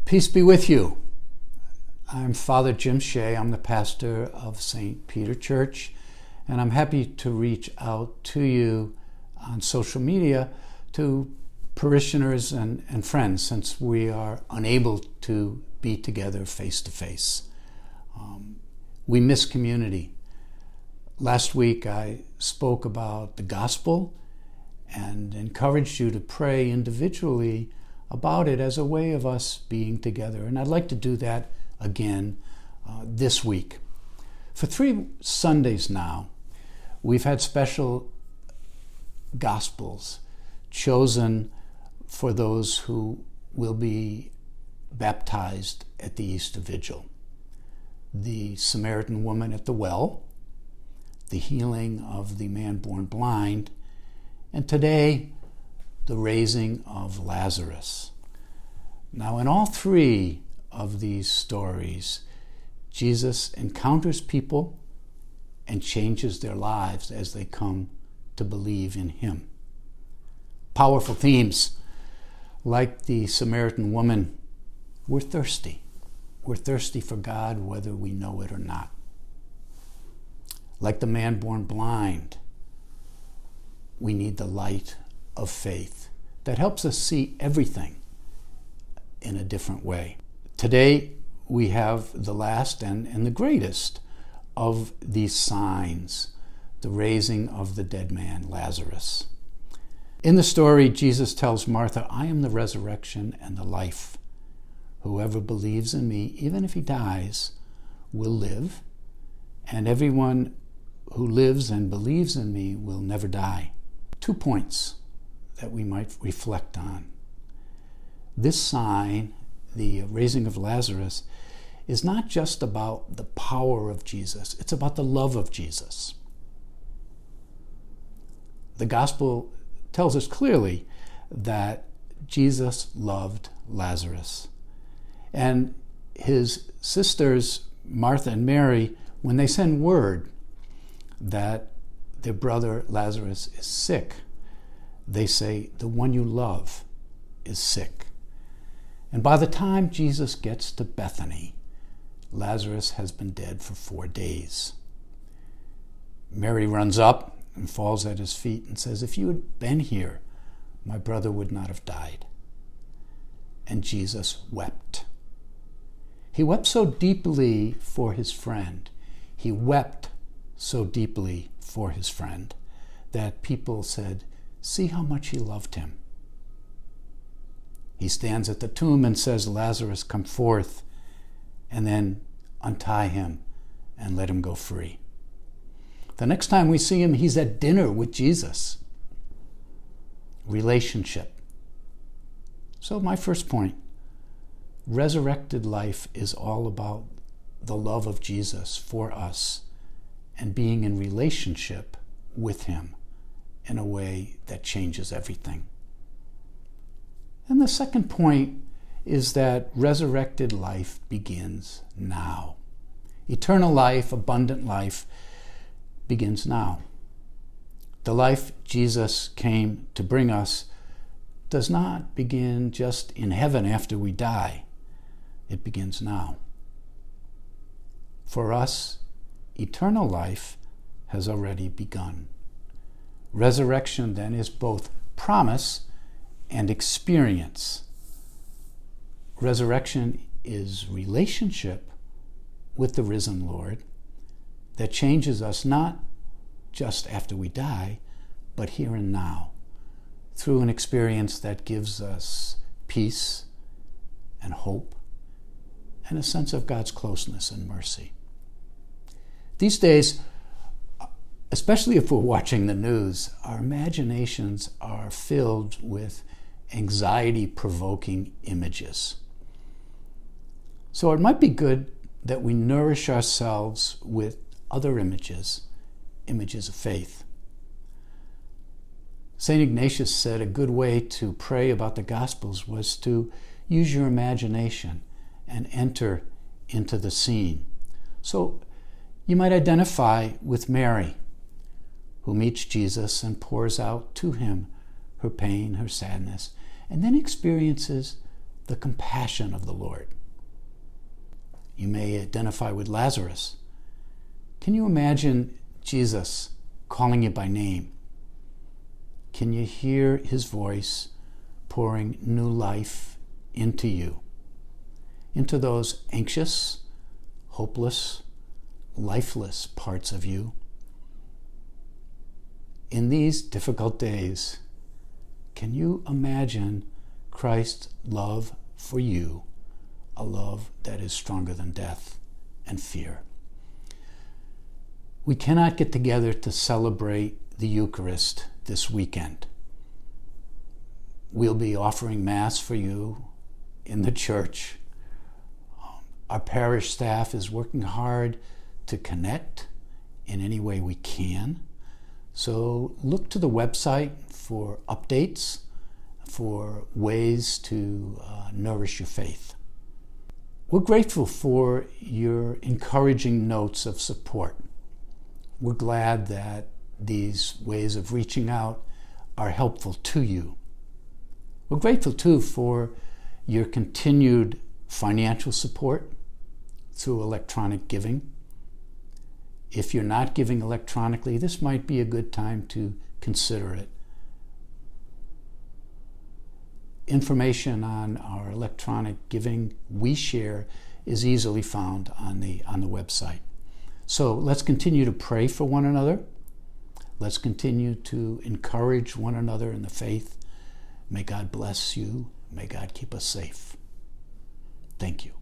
Peace be with you. I'm Father Jim Shea. I'm the pastor of St. Peter Church, and I'm happy to reach out to you on social media, to parishioners and friends, since we are unable to be together face to face. We miss community. Last week I spoke about the gospel and encouraged you to pray individually about it as a way of us being together. And I'd like to do that again this week. For 3 Sundays now, we've had special gospels chosen for those who will be baptized at the Easter Vigil. The Samaritan woman at the well, the healing of the man born blind, and today, the raising of Lazarus. Now, in all 3 of these stories, Jesus encounters people and changes their lives as they come to believe in him. Powerful themes. Like the Samaritan woman, we're thirsty. We're thirsty for God whether we know it or not. Like the man born blind, we need the light of faith that helps us see everything in a different way. Today, we have the last and the greatest of these signs, the raising of the dead man, Lazarus. In the story, Jesus tells Martha, "I am the resurrection and the life. Whoever believes in me, even if he dies, will live, and everyone who lives and believes in me will never die." 2 points that we might reflect on. This sign, the raising of Lazarus, is not just about the power of Jesus, it's about the love of Jesus. The gospel tells us clearly that Jesus loved Lazarus. And his sisters, Martha and Mary, when they send word that their brother Lazarus is sick, they say, "The one you love is sick." And by the time Jesus gets to Bethany, Lazarus has been dead for 4 days. Mary runs up and falls at his feet and says, "If you had been here, my brother would not have died." And Jesus wept. He wept so deeply for his friend. He wept so deeply for his friend that people said, "See how much he loved him." He stands at the tomb and says, "Lazarus, come forth," and then untie him and let him go free. The next time we see him, he's at dinner with Jesus. Relationship. So my first point, resurrected life is all about the love of Jesus for us and being in relationship with him in a way that changes everything. And the second point is that resurrected life begins now. Eternal life, abundant life, begins now. The life Jesus came to bring us does not begin just in heaven after we die. It begins now. For us, eternal life has already begun. Resurrection then is both promise and experience. Resurrection is relationship with the risen Lord that changes us not just after we die, but here and now, through an experience that gives us peace and hope and a sense of God's closeness and mercy. These days, especially if we're watching the news, our imaginations are filled with anxiety-provoking images. So it might be good that we nourish ourselves with other images of faith. St. Ignatius said a good way to pray about the Gospels was to use your imagination and enter into the scene. So you might identify with Mary, who meets Jesus and pours out to him her pain, her sadness, and then experiences the compassion of the Lord. You may identify with Lazarus. Can you imagine Jesus calling you by name? Can you hear his voice pouring new life into you, into those anxious, hopeless, lifeless parts of you? In these difficult days, can you imagine Christ's love for you, a love that is stronger than death and fear? We cannot get together to celebrate the Eucharist this weekend. We'll be offering Mass for you in the church. Our parish staff is working hard to connect in any way we can. So look to the website for updates, for ways to nourish your faith. We're grateful for your encouraging notes of support. We're glad that these ways of reaching out are helpful to you. We're grateful too for your continued financial support through electronic giving. If you're not giving electronically, this might be a good time to consider it. Information on our electronic giving we share is easily found on the website. So let's continue to pray for one another. Let's continue to encourage one another in the faith. May God bless you. May God keep us safe. Thank you.